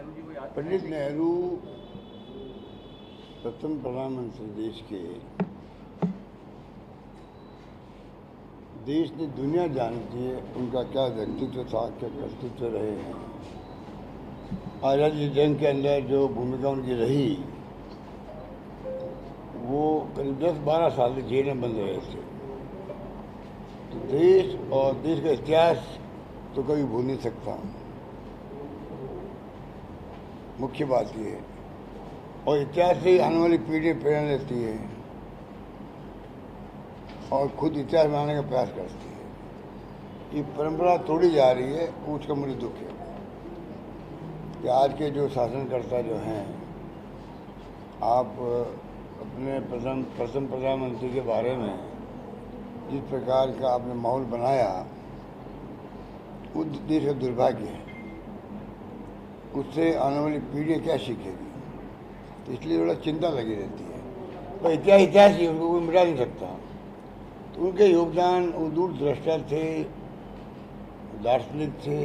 नेहरू जी को याद पंडित नेहरू प्रथम प्रधानमंत्री देश के। देश ने दुनिया जानती है उनका क्या व्यक्तित्व था, क्या कर्तृत्व रहे हैं। आज़ादी जंग के अंदर जो भूमिका उनकी रही, वो करीब 10-12 साल तक जेल में बंद रहे थे। तो देश और देश का इतिहास तो कभी भूल नहीं सकता। मुख्य बात ये है, और इतिहास से आने वाली पीढ़ी प्रेरणा लेती है और खुद इतिहास बनाने का प्रयास करती है। ये परंपरा तोड़ी जा रही है, उसका मुझे दुख है कि आज के जो शासनकर्ता जो हैं, आप अपने प्रथम प्रधानमंत्री के बारे में जिस प्रकार का आपने माहौल बनाया, वो देश का दुर्भाग्य है। उससे आने वाली पीढ़ी क्या सीखेगी, तो इसलिए थोड़ा चिंता लगी रहती है। पर इतिहास ही उनको कोई मिटा नहीं सकता। तो उनके योगदान, वो दूरदृष्टा थे, दार्शनिक थे।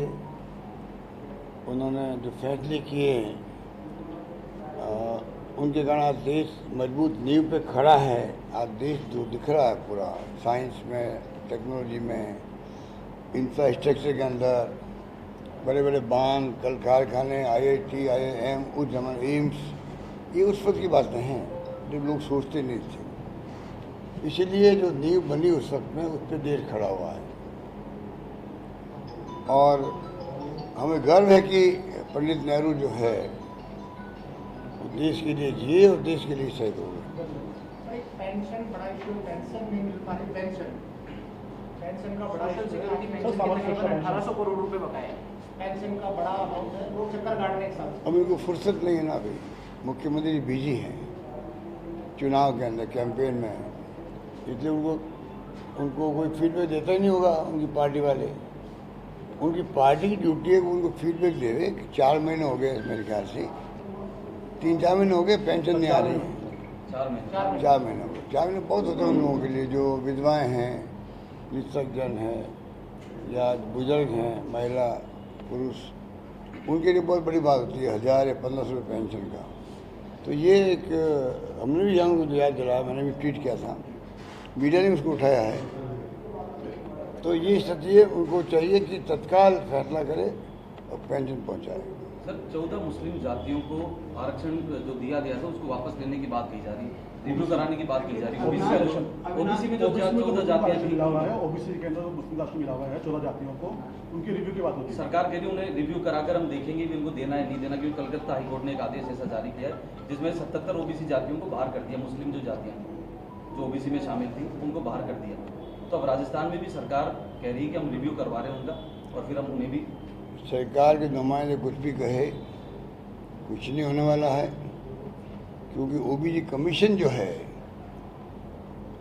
उन्होंने जो फैसले किए, उनके कारण आज देश मजबूत नींव पे खड़ा है। आज देश जो दिख रहा है पूरा साइंस में, टेक्नोलॉजी में, इंफ्रास्ट्रक्चर के अंदर, बड़े बड़े बांध, कल कारखाने, IIT, IIM, उस जमाने एम्स, ये उस वक्त की बातें हैं जो लोग सोचते नहीं थे। इसीलिए जो नींव बनी उस वक्त में, उस पर देश खड़ा हुआ है। और हमें गर्व है कि पंडित नेहरू जो है देश के लिए जिए और देश के लिए शहीद हो गए। पेंशन बड़ा इशू, पेंशन नहीं मिल पा रही। पेंशन का बड़ा सोशल सिक्योरिटी पेंशन के तकरीबन 1800 करोड़ रुपए बकाए। पेंशन का बड़ा अमाउंट है, लोग चक्कर काटने एक साथ। अब इनको फुर्सत नहीं है ना। अभी मुख्यमंत्री जी बिजी हैं चुनाव के अंदर, कैंपेन में, इसलिए उनको कोई फीडबैक देता ही नहीं होगा उनकी पार्टी वाले। उनकी पार्टी की ड्यूटी है कि उनको फीडबैक दे रहे। 4 महीने हो गए मेरे ख्याल से, 3-4 महीने हो गए पेंशन नहीं आ रही है। 4 महीने 4 महीने हो गए। 4 महीने बहुत होते हैं उन लोगों के लिए जो विधवाएं हैं, निःसज्जन हैं, या बुजुर्ग हैं, महिला पुरुष, उनके लिए बहुत बड़ी बात होती है 1000 या 1500 रुपये पेंशन का। तो ये एक हमने भी यहाँ को याद दिलाया, मैंने भी ट्वीट किया था, मीडिया ने उसको उठाया है। तो ये सच्ची उनको चाहिए कि तत्काल फैसला करे और पेंशन पहुँचाए। सर, 14 मुस्लिम जातियों को आरक्षण जो दिया गया था उसको वापस लेने की बात की जा रही है, रिव्यू कराने की बात की जा रही है। ओबीसी में जो 14 जातियां मिला हुआ है, ओबीसी के अंदर मुस्लिम राष्ट्र मिला हुआ है 14 जातियों को, उनकी रिव्यू की बात होती है। सरकार कह रही है उन्हें रिव्यू कराकर हम देखेंगे कि उनको देना है नहीं देना, क्योंकि कलकत्ता हाईकोर्ट ने एक आदेश ऐसा जारी किया है जिसमें 77 ओबीसी जातियों को बाहर कर दिया। मुस्लिम जो जातियां जो ओबीसी में शामिल थी उनको बाहर कर दिया। तो अब राजस्थान में भी सरकार कह रही है कि हम रिव्यू करवा रहे हैं उनका, और फिर हम उन्हें भी। सरकार के नुमाइंदे कुछ भी कहे, कुछ नहीं होने वाला है, क्योंकि OBC कमीशन जो है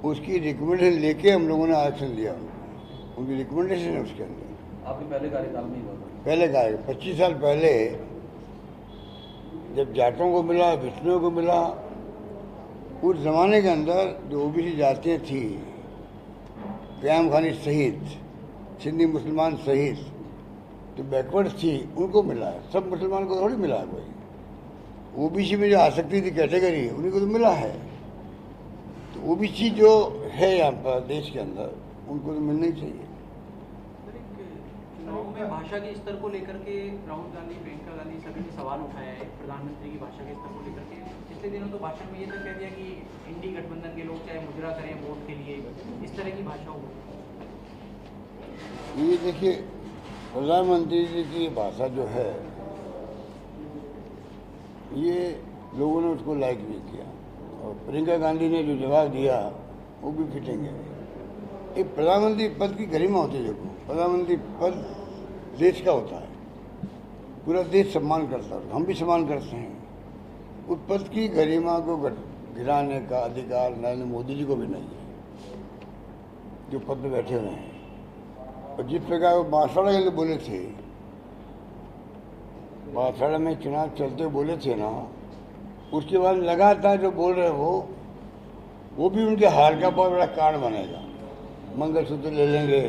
उसकी रिकमेंडेशन लेके हम लोगों ने आरक्षण दिया उनको। उनकी रिकमेंडेशन है उसके अंदर। आपके पहले कार्यकाल में ही हुआ था। पहले का 25 साल पहले जब जाटों को मिला, विष्णुओं को मिला, उस जमाने के अंदर जो OBC जातियाँ थी, क्याम खानी सहित, सिंधी मुसलमान सहित, जो बैकवर्ड थी, उनको मिला है। सब मुसलमान को थोड़ी मिला है कोई। OBC में जो आसक्ति थी कैटेगरी, उन्हीं को तो मिला है। तो OBC जो है यहाँ पर देश के अंदर, उनको तो मिलना ही चाहिए। चुनाव में भाषा के स्तर को लेकर के राहुल गांधी, प्रियंका गांधी सभी ने सवाल उठाया है प्रधानमंत्री की भाषा के स्तर को लेकर के। पिछले दिनों तो भाषण में ये तक कह दिया कि इंडी गठबंधन के लोग चाहे मुजरा करें वोट के लिए, इस तरह की भाषा हो। ये देखिए, प्रधानमंत्री जी की भाषा जो है, ये लोगों ने उसको लाइक नहीं किया, और प्रियंका गांधी ने जो जवाब दिया वो भी फिटेंगे। एक प्रधानमंत्री पद की गरिमा होती है। देखो, प्रधानमंत्री पद देश का होता है, पूरा देश सम्मान करता है, हम भी सम्मान करते हैं। उस पद की गरिमा को गिराने का अधिकार नरेंद्र मोदी जी को भी नहीं है, जो पद पे बैठे हुए हैं। और जिस प्रकार वो बांसवाड़ा के लिए बोले थे, बांसवाड़ा में चुनाव चलते बोले थे ना, उसके बाद लगातार जो बोल रहे वो भी उनके हार का बहुत बड़ा कारण बनेगा। मंगलसूत्र ले लेंगे,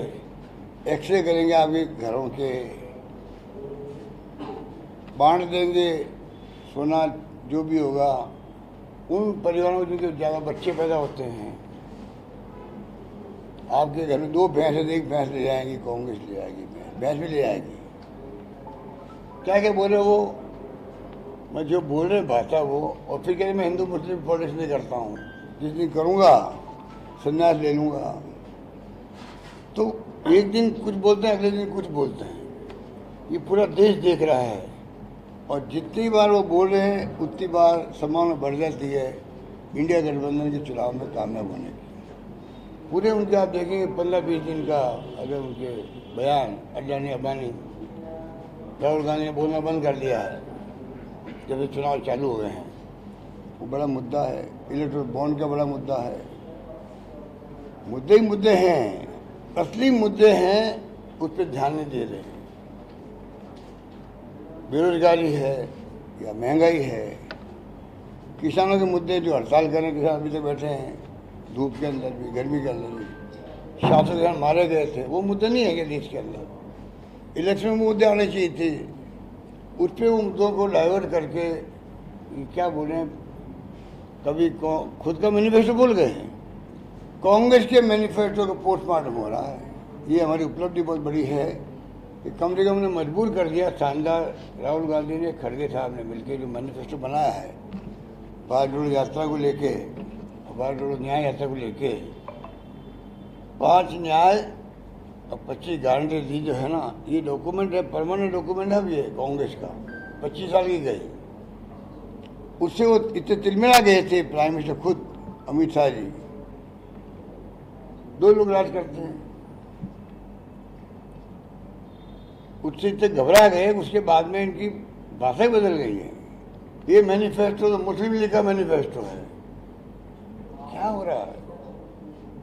एक्सरे करेंगे आपके घरों के, बांट देंगे सोना जो भी होगा उन परिवारों में जिनके ज़्यादा बच्चे पैदा होते हैं। आपके घर में 2 भैंस है, 1 भैंस ले जाएंगी, कांग्रेस ले जाएगी, भैंस भी ले जाएगी। क्या क्या बोले वो, मैं जो बोल रहे भाषा वो, और फिर कहते मैं हिंदू मुस्लिम पॉलिटिक्स नहीं करता हूँ, जिस दिन करूँगा संन्यास ले लूँगा। तो एक दिन कुछ बोलते हैं, अगले दिन कुछ बोलते हैं। ये पूरा देश देख रहा है, और जितनी बार वो बोल रहे हैं उतनी बार संभावना बढ़ जाती है इंडिया गठबंधन के चुनाव में कामयाब होने की। पूरे उनके आप देखेंगे 15-20 दिन का अगर उनके बयान, अडानी अंबानी, राहुल गांधी ने बोलना बंद कर दिया है जब से चुनाव चालू हो गए हैं। वो बड़ा मुद्दा है, इलेक्ट्रोल बॉन्ड का बड़ा मुद्दा है। मुद्दे ही मुद्दे हैं, असली मुद्दे हैं, उस पर ध्यान नहीं दे रहे हैं। बेरोजगारी है या महंगाई है, किसानों के मुद्दे जो हड़ताल करें, किसान अभी तक बैठे हैं धूप के अंदर भी, गर्मी के अंदर भी, 700 किसान मारे गए थे, वो मुद्दे नहीं है कि देश के अंदर। इलेक्शन में मुद्दे आने चाहिए थे, उस पर वो मुद्दों को डाइवर्ट करके क्या बोलें, कभी खुद का मैनिफेस्टो बोल गए हैं। कांग्रेस के मैनिफेस्टो का पोस्टमार्टम हो रहा है। ये हमारी उपलब्धि बहुत बड़ी है कि कम से कम ने मजबूर कर दिया शानदार राहुल गांधी ने, खड़गे साहब ने मिलकर जो मैनिफेस्टो बनाया है भारत जोड़ो यात्रा को लेके, भारत जोड़ो न्याय यात्रा को लेके, 5 न्याय और 25 गारंटी दी जो है ना, ये डॉक्यूमेंट है, परमानेंट डॉक्यूमेंट है ये कांग्रेस का, 25 साल की गई। उससे वो इतने तिलमिला गए थे प्राइम मिनिस्टर खुद अमित शाह जी। 2 लोग राज करते हैं, उससे इतने घबरा गए, उसके बाद में इनकी भाषा ही बदल गई है। ये मैनिफेस्टो तो मुस्लिम लीग का मैनिफेस्टो है। क्या हो रहा है?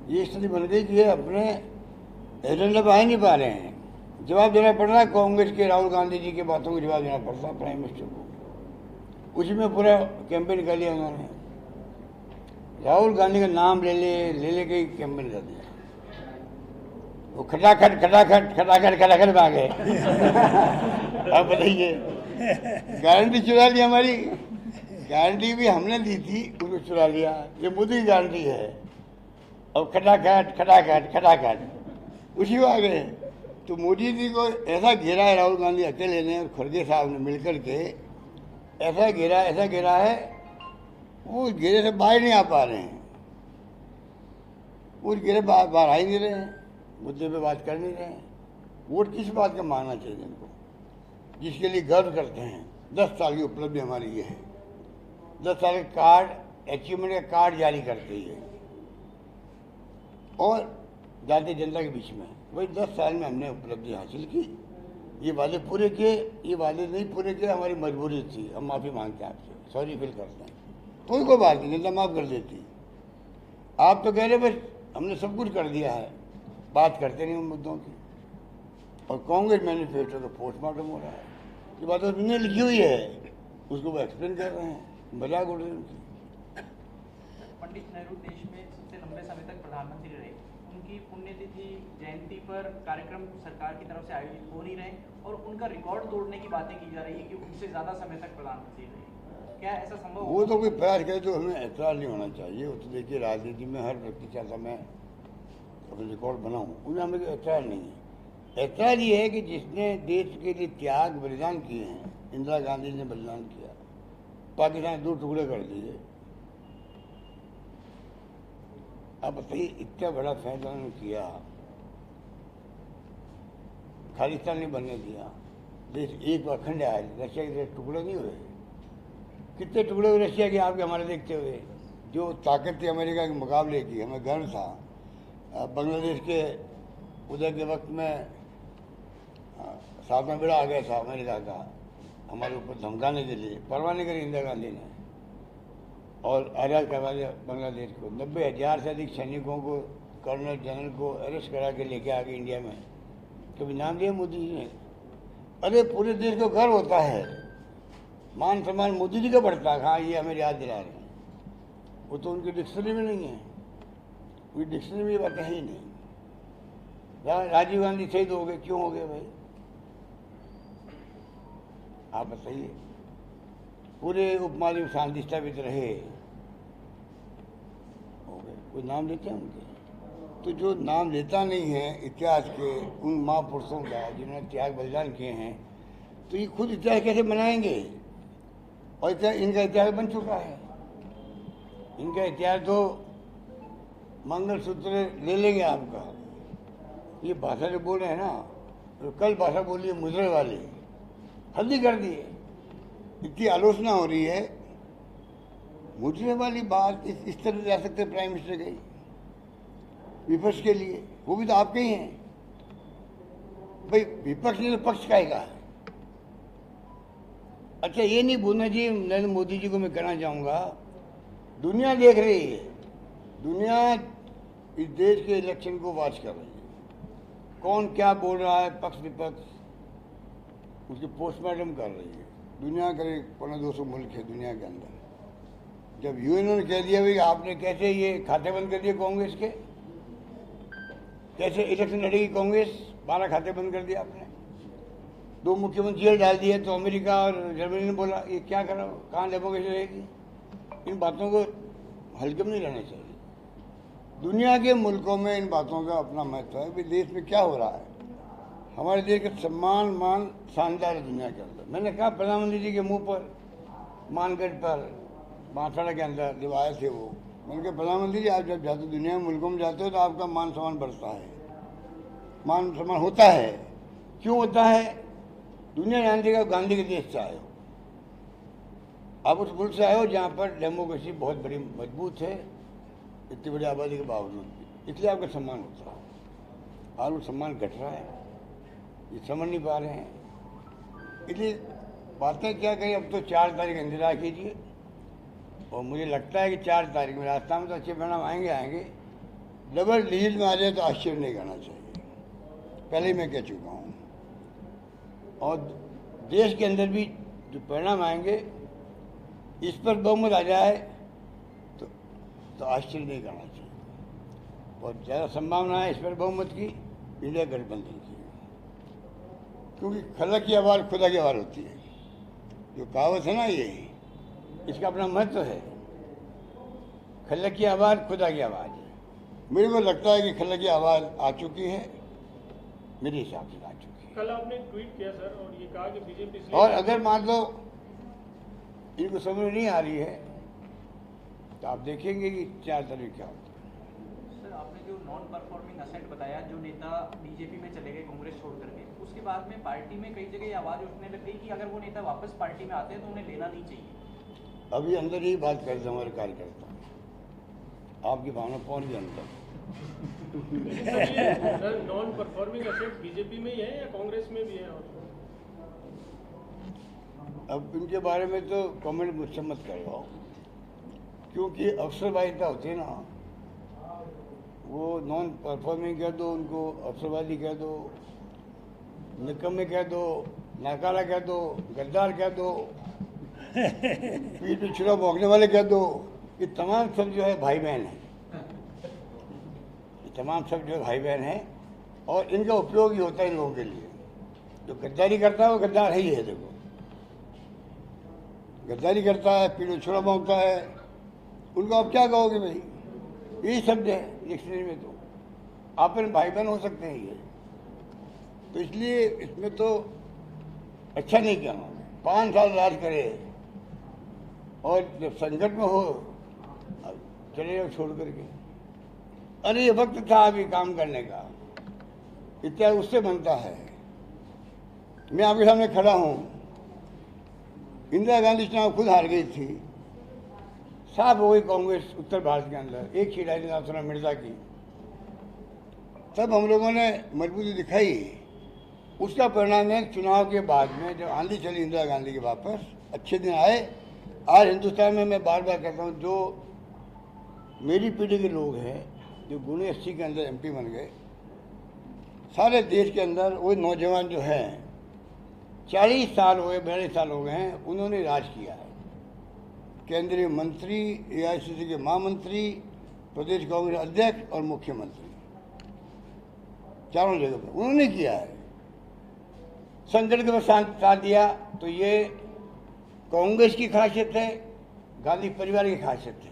ये स्थिति बन गई कि ये अपने एजेंडा पर आ ही नहीं पा रहे हैं। जवाब देना पड़ रहा है कांग्रेस के, राहुल गांधी जी की बातों को जवाब देना पड़ता है प्राइम मिनिस्टर को। उसी में पूरा कैंपेन कर लिया उन्होंने, राहुल गांधी का नाम ले के कैंपेन कर दिया। वो खटाखट खटाखट खटाखट खटाखट आ गए। आप बताइए, गारंटी चुरा ली हमारी, गारंटी भी हमने दी थी, उसको चुरा लिया। ये मोदी की गारंटी है, और खटाखट खटाखट खटाखट उसी को आ गए। तो मोदी जी को ऐसा घेरा है राहुल गांधी अकेले ने और खड़गे साहब ने मिलकर के, ऐसा घेरा है, वो घेरे से बाहर नहीं आ पा रहे हैं। उस घेरे बाहर आ ही नहीं रहे हैं, मुद्दे पे बात कर नहीं रहे हैं। वोट किस बात का मानना चाहिए इनको, जिसके लिए गर्व करते हैं। 10 साल की उपलब्धि हमारी ये है, 10 साल का कार्ड, अचीवमेंट का कार्ड जारी करते ही है, और जाती जनता के बीच में वही 10 साल में हमने उपलब्धि हासिल की। ये वादे पूरे किए, ये वादे नहीं पूरे किए, हमारी मजबूरी थी, हम माफ़ी मांगते हैं आपसे, सॉरी फील करते हैं। कोई बात नहीं, जनता माफ़ कर देती। आप तो कह रहे बस हमने सब कुछ कर दिया है, बात करते नहीं उन मुद्दों की। और कांग्रेस मैनिफेस्टो का पोस्टमार्टम हो रहा है, ये बात उन्होंने लिखी हुई है, उसको वो एक्सप्लेन कर रहे हैं, मजाक उड़ रहे हैं उनकी। पंडित नेहरू देश में सबसे लंबे समय तक प्रधानमंत्री रहे, उनकी पुण्यतिथि जयंती पर कार्यक्रम सरकार की तरफ से आयोजित हो नहीं रहे, और उनका रिकॉर्ड तोड़ने की बातें की जा रही है कि उनसे ज़्यादा समय तक प्रधानमंत्री रहे। क्या ऐसा संभव? वो तो कोई प्रयास करे तो हमें ऐतराज़ नहीं होना चाहिए। वो तो देखिए राजनीति में हर व्यक्ति चाहता मैं अपना रिकॉर्ड बनाऊँ, उन्हें हमें ऐतराज़ नहीं है। ऐतराज़ ये है कि जिसने देश के लिए त्याग बलिदान किए हैं, इंदिरा गांधी ने बलिदान किया, पाकिस्तान 2 टुकड़े कर दिए। आप बताइए, इतना बड़ा फैसला उन्होंने किया, खालिस्तान नहीं बनने दिया, देश एक अखंड आया, रशिया के टुकड़े नहीं हुए। कितने टुकड़े हुए रशिया के आपके हमारे देखते हुए? जो ताकत थी अमेरिका के मुकाबले की, हमें गर्व था। बांग्लादेश के उदय के वक्त में 7वां बेड़ा आ गया था अमेरिका का हमारे ऊपर धमकाने के लिए, परवाह नहीं करी इंदिरा गांधी ने, और आज़ाद करवा दिया बांग्लादेश को। 90,000 से अधिक सैनिकों को, कर्नल जनरल को अरेस्ट करा के लेके आ गए इंडिया में। कभी नाम लिया मोदी जी ने? अरे पूरे देश को गर्व होता है, मान सम्मान मोदी जी का बढ़ता है। हाँ, ये हमें याद दिला रहे हैं, वो तो उनकी डिक्शनरी में नहीं है, कोई डिक्शनरी में ये बातें है ही नहीं। राजीव गांधी शहीद हो गए, क्यों हो गए भाई? आप बताइए, पूरे उपमहाद्वीप शांति स्थापित रहे, हो गए, कोई नाम लेते हैं उनके? तो जो नाम लेता नहीं है इतिहास के उन महापुरुषों का जिन्होंने त्याग बलिदान किए हैं, तो ये खुद इतिहास कैसे बनाएंगे? और इनका इतिहास बन चुका है। इनका इतिहास तो मंगलसूत्र ले लेंगे आपका। ये भाषा जो बोल रहे हैं ना, तो कल भाषा बोली है मुजरे वाली, हल्दी कर दिए, इतनी आलोचना हो रही है। मुजरे वाली बात इस तरह जा सकते प्राइम मिनिस्टर गई विपक्ष के लिए, वो भी तो आपके ही हैं भाई। विपक्ष ने तो पक्ष काहेगा। अच्छा, ये नहीं भूलना जी, नरेंद्र मोदी जी को मैं कहना चाहूँगा, दुनिया देख रही है, दुनिया इस देश के इलेक्शन को वॉच कर रही है, कौन क्या बोल रहा है, पक्ष विपक्ष, उसकी पोस्टमार्टम कर रही है। दुनिया करीब 250 मुल्क है दुनिया के अंदर। जब यूएन ने कह दिया भाई आपने कैसे ये खाते बंद कर दिए कांग्रेस के, कैसे इलेक्शन लड़ेगी कांग्रेस, 12 खाते बंद कर दिए आपने, 2 मुख्यमंत्री जेल डाल दिए, तो अमेरिका और जर्मनी ने बोला ये क्या करो, कहाँ डेमोक्रेसी रहेगी। इन बातों को हल्के में नहीं लेना चाहिए। दुनिया के मुल्कों में इन बातों का अपना महत्व है। देश में क्या हो रहा है, हमारे देश का सम्मान मान शानदार है दुनिया के अंदर। मैंने कहा प्रधानमंत्री जी के मुंह पर मानगढ़ पर बांसवाड़ा के अंदर जब आए थे वो, मैंने कहा प्रधानमंत्री जी आप जब जाते दुनिया में मुल्कों में जाते हो तो आपका मान सम्मान बढ़ता है, मान सम्मान होता है। क्यों होता है? दुनिया जानती है गांधी के देश से आए हो, आप उस मुल्क से आए हो जहाँ पर डेमोक्रेसी बहुत बड़ी मजबूत है, इतनी बड़ी आबादी के बावजूद भी, इसलिए आपका सम्मान होता है। और वो सम्मान घट रहा है, ये समझ नहीं पा रहे हैं। इसलिए बातें क्या करें, अब तो 4 तारीख इंतजार कीजिए, और मुझे लगता है कि 4 तारीख में रास्ता में तो अच्छे परिणाम आएंगे। डबल डिजिट में आ जाए तो आश्चर्य नहीं करना चाहिए, पहले ही मैं कह चुका हूँ। और देश के अंदर भी जो परिणाम आएंगे, इस पर बहुमत आ जाए तो आश्चर्य नहीं करना चाहिए। और ज़्यादा संभावना है इस पर बहुमत की इंडिया गठबंधन की, क्योंकि खलक की आवाज़ खुदा की आवाज़ होती है। जो कहावत है ना, ये इसका अपना महत्व है। खलक की आवाज़ खुदा की आवाज़ है। मेरे को लगता है कि खलक की आवाज़ आ चुकी है, मेरे हिसाब से आ चुकी है। कल आपने ट्वीट किया सर, और ये कहा कि बीजेपी और अगर मान लो इनको समझ नहीं आ रही है तो आप देखेंगे कि 4 तारीख क्या होता है। सर, आपने जो नॉन परफॉर्मिंग असेट बताया, जो नेता बीजेपी में चले गए कांग्रेस छोड़ करके, उसके बाद में पार्टी में कई जगह ये आवाज़ उठने लग गई कि अगर वो नेता वापस पार्टी में आते हैं तो उन्हें लेना नहीं चाहिए। अभी अंदर ही बात करते हैं हमारे कार्यकर्ता, आपकी भावना पहुंच गई अंदर। Sir, non performing asset BJP में ही है या कांग्रेस में भी है? और अब इनके बारे में तो कमेंट मुझसे मत करवाओ, क्योंकि अफसरवादिता होती है ना, वो नॉन परफॉर्मिंग कह दो, उनको अफसरवादी कह दो, निकम्मे कह दो, नाकारा कह दो, गद्दार कह दो, पीठ पे छुरा भोंकने वाले कह दो, ये तमाम सब जो है भाई बहन हैं, ये तमाम सब जो है भाई बहन हैं, और इनका उपयोग ही होता है इन लोगों के लिए। जो गद्दारी करता है वो गद्दार है ही है। देखो, गद्दारी करता है, पीठ पे छुरा भोंकता है, उनको आप क्या कहोगे भाई? यही शब्द है डिक्शनरी में, तो आपन भाई बहन हो सकते हैं ये। तो इसलिए इसमें तो अच्छा नहीं कहना। 5 साल राज करे और जब संकट में हो अब चले जाओ छोड़ करके। अरे ये वक्त था अभी काम करने का, इत्यादि उससे बनता है। मैं आपके सामने खड़ा हूँ, इंदिरा गांधी चुनाव खुद हार गई थी, साफ हो गई कांग्रेस उत्तर भारत के अंदर, एक सीट आई थी नाथुराम मिर्जा की। तब हम लोगों ने मजबूती दिखाई। उसका परिणाम है चुनाव के बाद में जब आंधी चली इंदिरा गांधी के वापस अच्छे दिन आए। आज हिंदुस्तान में मैं बार बार कहता हूँ, जो मेरी पीढ़ी के लोग हैं जो 1980 के अंदर MP बन गए, सारे देश के अंदर वो नौजवान जो हैं 40 साल हो गए, 42 साल हो गए हैं, उन्होंने राज किया है। केंद्रीय मंत्री, AICC के महामंत्री, प्रदेश कांग्रेस अध्यक्ष और मुख्यमंत्री, चारों जगह पर उन्होंने किया है। संकट के वक्त साथ दिया, तो ये कांग्रेस की खासियत है, गांधी परिवार की खासियत है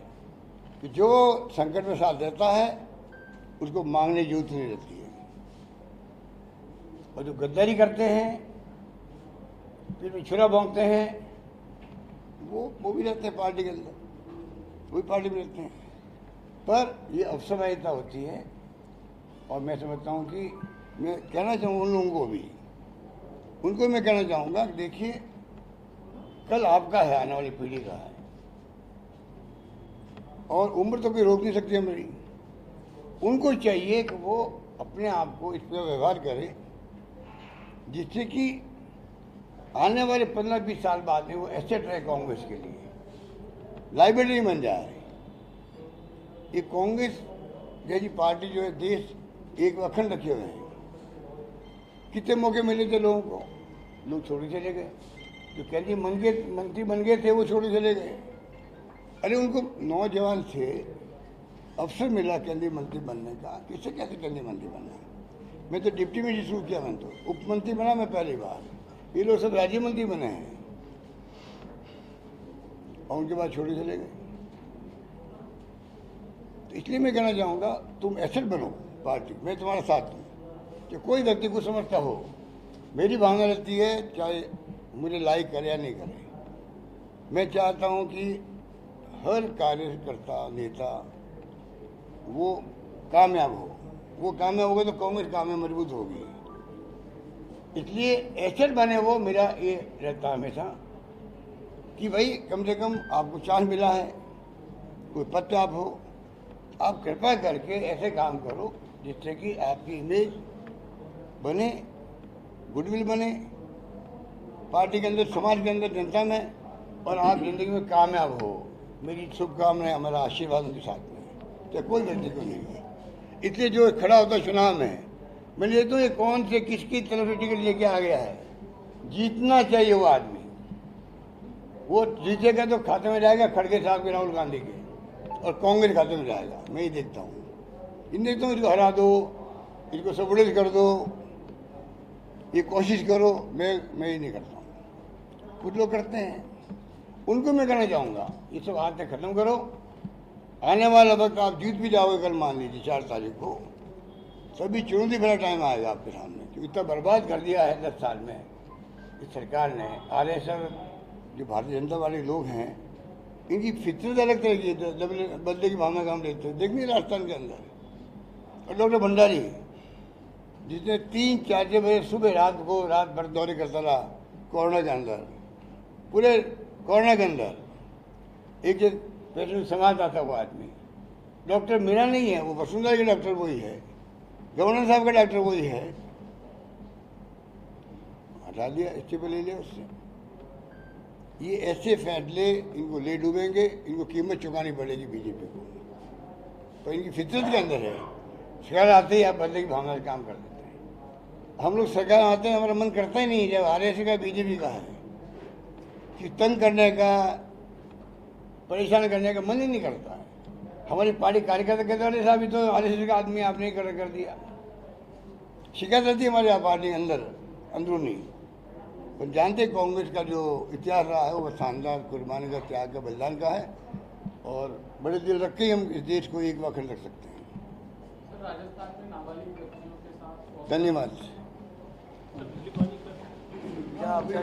कि जो संकट में साथ देता है उसको मांगने की जरूरत नहीं रहती है। और जो गद्दारी करते हैं, फिर भी छुरा भोंकते हैं, वो भी रहते हैं पार्टी के अंदर, वही पार्टी में रहते हैं। पर ये अवसरवाहिता होती है। और मैं समझता हूँ कि मैं कहना चाहूँ उन लोगों को भी, उनको मैं कहना चाहूँगा कि देखिए, कल आपका है, आने वाली पीढ़ी का है, और उम्र तो कोई रोक नहीं सकती हमारी। उनको चाहिए कि वो अपने आप को इस पर व्यवहार करें जिससे कि आने वाले 15-20 साल बाद में वो एसेट रहे कांग्रेस के लिए, लाइबिलिटी बन जाए। ये कांग्रेस जैसी पार्टी जो है, देश एक अखंड रखे हुए हैं। कितने मौके मिले थे लोगों को, लोग छोड़ के चले गए। जो केंद्रीय मंत्री बन गए थे वो छोड़ के चले गए। अरे उनको नौजवान थे, अवसर मिला केंद्रीय मंत्री बनने का, किससे कैसे केंद्रीय मंत्री बनना। मैं तो डिप्टी मिनिस्टर शुरू किया, मैं तो उप मंत्री बना मैं पहली बार। ये लोग सब राज्य मंत्री बने हैं और उनके बाद छोड़े चले गए। तो इसलिए मैं कहना चाहूँगा, तुम एसेट बनो पार्टी, मैं तुम्हारा साथ हूँ। कि कोई व्यक्ति को समझता हो, मेरी भावना रहती है, चाहे मुझे लाइक करे या नहीं करे, मैं चाहता हूँ कि हर कार्यकर्ता नेता वो कामयाब हो। वो कामयाब होगा तो कांग्रेस कामयाब मजबूत होगी। इसलिए एसेट बने वो, मेरा ये रहता है हमेशा कि भाई कम से कम आपको चांस मिला है, कोई पद पे आप हो, आप कृपा करके ऐसे काम करो जिससे कि आपकी इमेज बने, गुडविल बने पार्टी के अंदर, समाज के अंदर, जनता में, और आप जिंदगी में कामयाब हो। मेरी शुभकामनाएं, हमारा आशीर्वाद उनके साथ में, क्या कोई व्यक्ति को नहीं है। इसलिए जो खड़ा होता चुनाव में, मैं लेता हूँ ये कौन से किसकी तरफ से टिकट लेके आ गया है। जीतना चाहिए वो आदमी, वो जीतेगा तो खाते में जाएगा खड़गे साहब के, राहुल गांधी के, और कांग्रेस खाते में जाएगा। मैं ही देखता हूँ, इन देखता हूँ, इसको हरा दो, इसको सबुड़ेज कर दो, ये कोशिश करो। मैं ही नहीं करता हूँ, कुछ लोग करते हैं। उनको मैं कहना चाहूँगा, ये सब आज तक खत्म करो। आने वाला वक्त आप जीत भी जाओगे, कल मान लीजिए 4 तारीख को, सभी चुनौती भरा टाइम आएगा आपके सामने, क्योंकि इतना बर्बाद कर दिया है 10 साल में इस सरकार ने। आरएसएस जो भारतीय जनता वाले लोग हैं, इनकी फितरत अलग तरह की है, बदले की भावना काम लेते हैं। देखिए राजस्थान के अंदर, और डॉक्टर भंडारी जिसने 3-4 बजे सुबह रात भर दौरे करता रहा कोरोना के अंदर, पूरे कोरोना के अंदर एक पेशेंट समाता था वो आदमी। डॉक्टर मेरा नहीं है वो, वसुंधरा के डॉक्टर वही है, गवर्नर साहब का डॉक्टर वही है, हटा दिया, इस्तीफा ले लिया उससे। ये ऐसे फैसले इनको ले डूबेंगे, इनको कीमत चुकानी पड़ेगी बीजेपी को। तो इनकी फितरत के अंदर है, सरकार आते ही आप बदले की भावना से काम कर देते हैं। हम लोग सरकार आते हैं, हमारा मन करता ही नहीं, जब आरएसएस का बीजेपी का है कि तंग करने का, परेशान करने का मन ही नहीं करता है। हमारी पार्टी कार्यकर्ता कहते हैं, साहब ये तो आरएसएस का आदमी आपने कर दिया। शिकायत रहती है हमारे पार्टी के अंदर अंदरूनी। पर जानते कांग्रेस का जो इतिहास रहा है वो शानदार कुर्बानी का, त्याग का, बलिदान का है, और बड़े दिल रख के हम इस देश को एक अखंड रख सकते हैं। सर, राजस्थान में नाबालिग बच्चियों के साथ धन्यवाद। दिल्ली पानी का